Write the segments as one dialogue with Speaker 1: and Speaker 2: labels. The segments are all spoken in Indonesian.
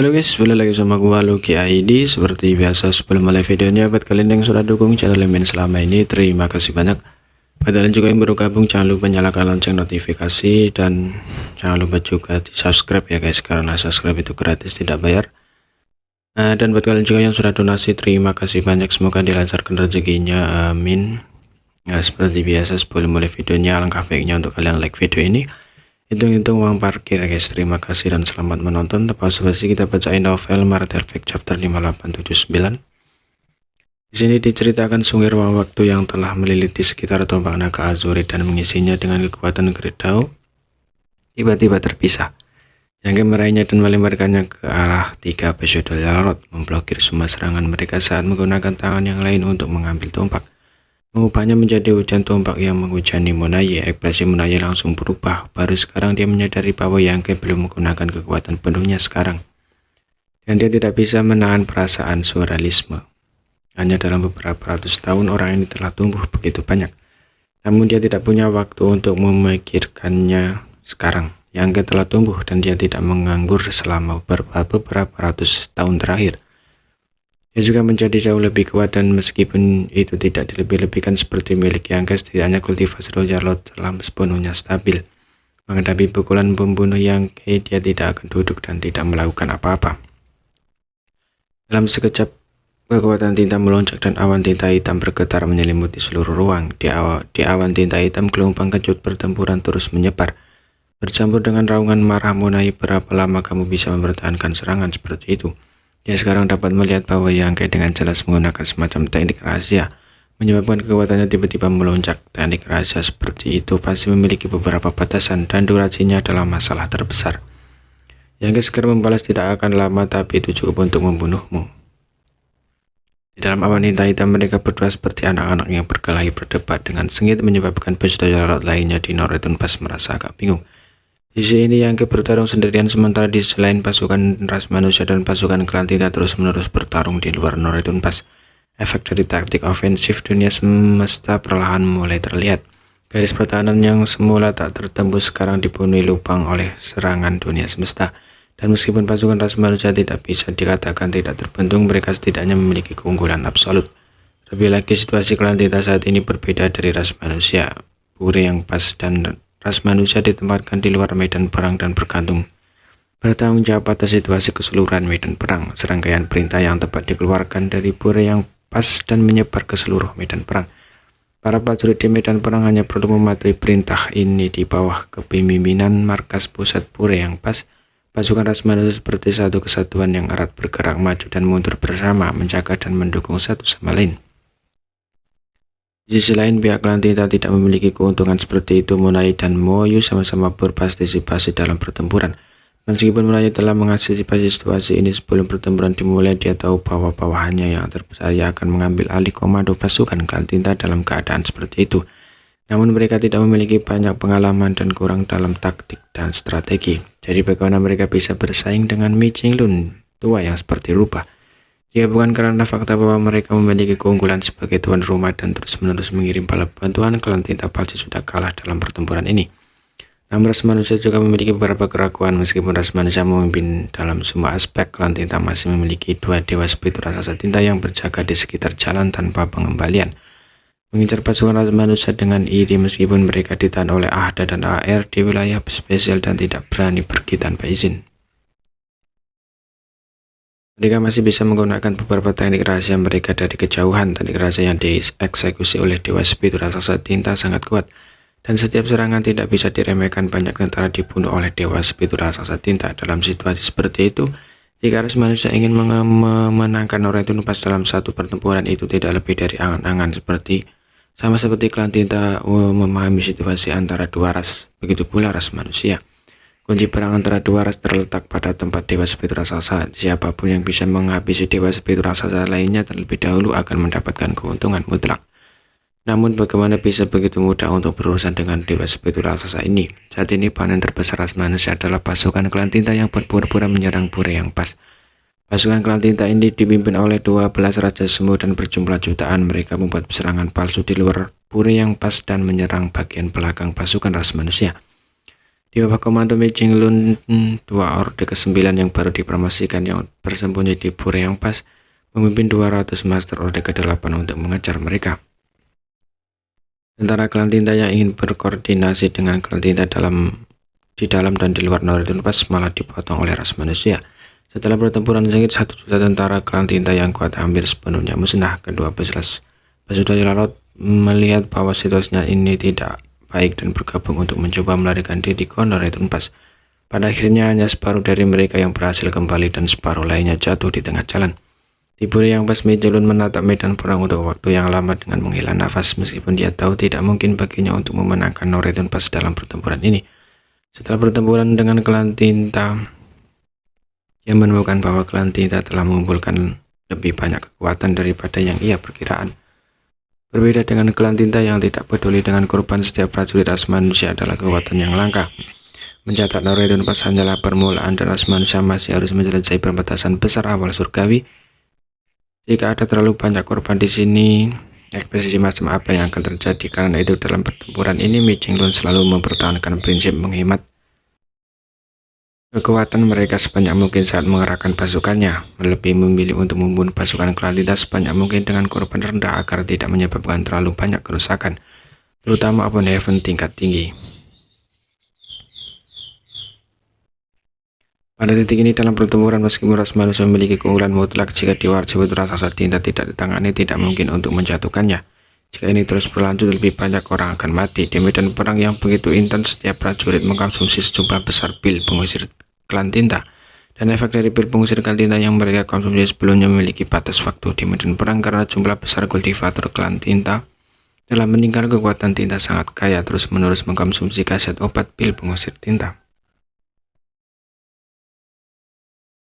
Speaker 1: Halo guys, balik lagi sama gua Lucky ID. Seperti biasa sebelum mulai videonya, buat kalian yang sudah dukung channel Min selama ini, terima kasih banyak. Buat kalian juga yang baru gabung, jangan lupa nyalakan lonceng notifikasi dan jangan lupa juga di subscribe ya guys, karena subscribe itu gratis, tidak bayar. Dan buat kalian juga yang sudah donasi, terima kasih banyak, semoga dilancarkan rezekinya, amin. Nah, seperti biasa sebelum mulai videonya, alangkah baiknya untuk kalian like video ini, hitung-hitung uang parkir guys. Terima kasih dan selamat menonton. Tepat basi kita bacain novel Martel Fake chapter 5879. Di sini diceritakan sungir waktu yang telah meliliti sekitar tombak naga Azuri dan mengisinya dengan kekuatan Gredao tiba-tiba terpisah. Yang meraihnya dan melemparkannya ke arah tiga pesodo Larot, memblokir semua serangan mereka saat menggunakan tangan yang lain untuk mengambil tombak, mengubahnya menjadi hujan tombak yang menghujani Monaye. Ekspresi Monaye langsung berubah. Baru sekarang dia menyadari bahwa Yangke belum menggunakan kekuatan penuhnya sekarang, dan dia tidak bisa menahan perasaan surrealisme. Hanya dalam beberapa ratus tahun orang ini telah tumbuh begitu banyak, namun dia tidak punya waktu untuk memikirkannya sekarang. Yangke telah tumbuh dan dia tidak menganggur selama beberapa ratus tahun terakhir. Dia juga menjadi jauh lebih kuat, dan meskipun itu tidak dilebih-lebihkan seperti milik Yangke, setidaknya kultivasi Rojarlot telah sepenuhnya stabil. Menghadapi pukulan pembunuh Yangke, dia tidak akan duduk dan tidak melakukan apa-apa. Dalam sekejap, kekuatan tinta melonjak dan awan tinta hitam bergetar menyelimuti seluruh ruang. Di awan tinta hitam, gelombang kejut pertempuran terus menyebar, bercampur dengan raungan marah Monaye. Berapa lama kamu bisa mempertahankan serangan seperti itu? Dia sekarang dapat melihat bahwa Yangke dengan jelas menggunakan semacam teknik rahasia, menyebabkan kekuatannya tiba-tiba melonjak. Teknik rahasia seperti itu pasti memiliki beberapa batasan, dan durasinya adalah masalah terbesar. Yangke segera membalas, tidak akan lama, tapi itu cukup untuk membunuhmu. Di dalam awan hitam mereka berdua seperti anak-anak yang berkelahi berdebat dengan sengit, menyebabkan peserta Jarot lainnya di Noretun Pass merasa agak bingung. Di sini Yangke bertarung sendirian, sementara di selain pasukan ras manusia dan pasukan klan tinta terus-menerus bertarung di luar Noretun Pass. Efek dari taktik ofensif dunia semesta perlahan mulai terlihat. Garis pertahanan yang semula tak tertembus sekarang dipenuhi lubang oleh serangan dunia semesta. Dan meskipun pasukan ras manusia tidak bisa dikatakan tidak terbentuk, mereka setidaknya memiliki keunggulan absolut. Lebih lagi, situasi klan tinta saat ini berbeda dari ras manusia. Pure yang pas dan ras manusia ditempatkan di luar medan perang dan bertanggung jawab atas situasi keseluruhan medan perang. Serangkaian perintah yang tepat dikeluarkan dari Pure yang pas dan menyebar ke seluruh medan perang. Para prajurit di medan perang hanya perlu mematuhi perintah ini di bawah kepemimpinan markas pusat Pure yang pas. Pasukan ras manusia seperti satu kesatuan yang erat, bergerak maju dan mundur bersama, menjaga dan mendukung satu sama lain. Di sisi lain, pihak klan tinta tidak memiliki keuntungan seperti itu. Monaye dan Moyu sama-sama berpartisipasi dalam pertempuran. Meskipun Monaye telah mengantisipasi situasi ini sebelum pertempuran dimulai, dia tahu bahwa bawahannya yang terpercaya akan mengambil alih komando pasukan klan tinta dalam keadaan seperti itu. Namun mereka tidak memiliki banyak pengalaman dan kurang dalam taktik dan strategi. Jadi bagaimana mereka bisa bersaing dengan Mi Jinglun tua yang seperti rubah? Jika bukan karena fakta bahwa mereka memiliki keunggulan sebagai tuan rumah dan terus-menerus mengirim bala bantuan, klan tinta pasti sudah kalah dalam pertempuran ini. Namun ras manusia juga memiliki beberapa keraguan. Meskipun ras manusia memimpin dalam semua aspek, klan tinta masih memiliki dua dewa spiritu raksasa tinta yang berjaga di sekitar jalan tanpa pengembalian, mengincar pasukan ras manusia dengan iri. Meskipun mereka ditahan oleh Ahda dan AR di wilayah spesial dan tidak berani pergi tanpa izin, mereka masih bisa menggunakan beberapa teknik rahasia mereka dari kejauhan. Teknik rahasia yang dieksekusi oleh dewa spiritu raksasa tinta sangat kuat, dan setiap serangan tidak bisa diremehkan. Banyak tentara dibunuh oleh dewa spiritu raksasa tinta. Dalam situasi seperti itu, jika ras manusia ingin memenangkan Noretun Pass dalam satu pertempuran, itu tidak lebih dari angan-angan. Sama seperti klan tinta memahami situasi antara dua ras, begitu pula ras manusia. Kunci perang antara dua ras terletak pada tempat dewa spiritu raksasa. Siapapun yang bisa menghabisi dewa spiritu raksasa lainnya terlebih dahulu akan mendapatkan keuntungan mutlak. Namun bagaimana bisa begitu mudah untuk berurusan dengan dewa spiritu raksasa ini? Saat ini panen terbesar ras manusia adalah pasukan klan tinta yang berpura-pura menyerang Pure yang pas. Pasukan klan tinta ini dipimpin oleh 12 raja semu dan berjumlah jutaan. Mereka membuat serangan palsu di luar Pure yang pas dan menyerang bagian belakang pasukan ras manusia. Di bawah komando Mi Jinglun, dua orde ke-9 yang baru dipromosikan yang bersembunyi di Pura yang Pas memimpin 200 master orde ke-8 untuk mengejar mereka. Tentara klan tinta yang ingin berkoordinasi dengan klan tinta di dalam dan di luar Noridun Pass malah dipotong oleh ras manusia. Setelah pertempuran sengit, 1 juta tentara klan tinta yang kuat hampir sepenuhnya musnah. Kedua peselas Basuda Larot melihat bahwa situasinya ini tidak baik dan bergabung untuk mencoba melarikan diri ke Noridun Pass. Pada akhirnya hanya separuh dari mereka yang berhasil kembali dan separuh lainnya jatuh di tengah jalan. Di Pura yang Pas, Mi Jinglun menatap medan perang untuk waktu yang lama dengan menghela nafas, meskipun dia tahu tidak mungkin baginya untuk memenangkan Noridun Pass dalam pertempuran ini. Setelah pertempuran dengan klan tinta, ia menemukan bahwa klan tinta telah mengumpulkan lebih banyak kekuatan daripada yang ia perkiraan. Berbeda dengan klan tinta yang tidak peduli dengan korban setiap prajurit ras manusia adalah kekuatan yang langka. Mencatat Noridun Pass hanyalah permulaan dan ras manusia masih harus menjelajahi perbatasan besar awal surgawi. Jika ada terlalu banyak korban di sini, ekspresi macam apa yang akan terjadi? Karena itu dalam pertempuran ini Mi Jinglun selalu mempertahankan prinsip menghemat kekuatan mereka sebanyak mungkin saat mengerahkan pasukannya, lebih memilih untuk membunuh pasukan klan tinta sebanyak mungkin dengan korban rendah agar tidak menyebabkan terlalu banyak kerusakan, terutama upon heaven tingkat tinggi. Pada titik ini dalam pertempuran, meskipun ras manusia memiliki keunggulan mutlak, jika Dewa Tersebut raksasa tinta tidak ditangani, tidak mungkin untuk menjatuhkannya. Jika ini terus berlanjut, lebih banyak orang akan mati. Di medan perang yang begitu intens, setiap prajurit mengkonsumsi sejumlah besar pil pengusir klan tinta. Dan efek dari pil pengusir klan tinta yang mereka konsumsi sebelumnya memiliki batas waktu di medan perang, karena jumlah besar kultivator klan tinta telah meninggal. Kekuatan tinta sangat kaya terus-menerus mengkonsumsi kaset obat pil pengusir tinta.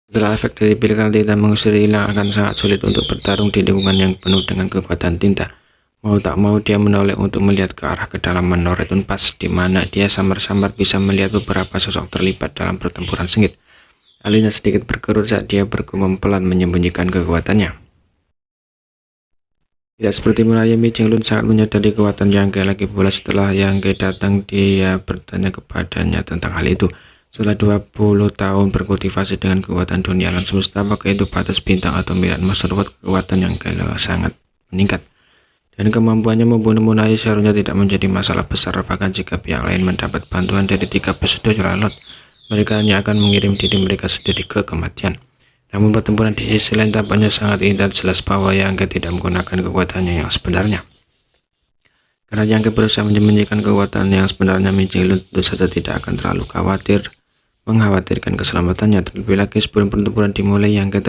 Speaker 1: Setelah efek dari pil klan tinta mengusir hilang, akan sangat sulit untuk bertarung di lingkungan yang penuh dengan kekuatan tinta. Mau tak mau dia menoleh untuk melihat ke arah kedalaman Noridun Pass, di mana dia samar-samar bisa melihat beberapa sosok terlibat dalam pertempuran sengit. Alisnya sedikit berkerut saat dia bergumam pelan menyembunyikan kekuatannya. Tidak seperti mulanya, Mi Jinglun sangat menyadari kekuatan Yang Ke. Lagi pula setelah Yang Ke datang, dia bertanya kepadanya tentang hal itu. Setelah 20 tahun berkultivasi dengan kekuatan dunia alam semesta, apakah itu batas bintang atau Myriad Master World, kekuatan Yang Ke sangat meningkat. Dan kemampuannya membunuh Munai seharusnya tidak menjadi masalah besar, bahkan jika pihak lain mendapat bantuan dari 3 pesudah Jalalot, mereka hanya akan mengirim diri mereka sendiri ke kematian. Namun pertempuran di sisi lain tampaknya sangat intens, jelas bahwa Yang Ke tidak menggunakan kekuatannya yang sebenarnya. Karena Yang Ke berusaha menyembunyikan kekuatan yang sebenarnya, Mi Jinglun tentu saja tidak akan terlalu mengkhawatirkan keselamatannya. Terlebih lagi sebelum pertempuran dimulai, Yang Ke telah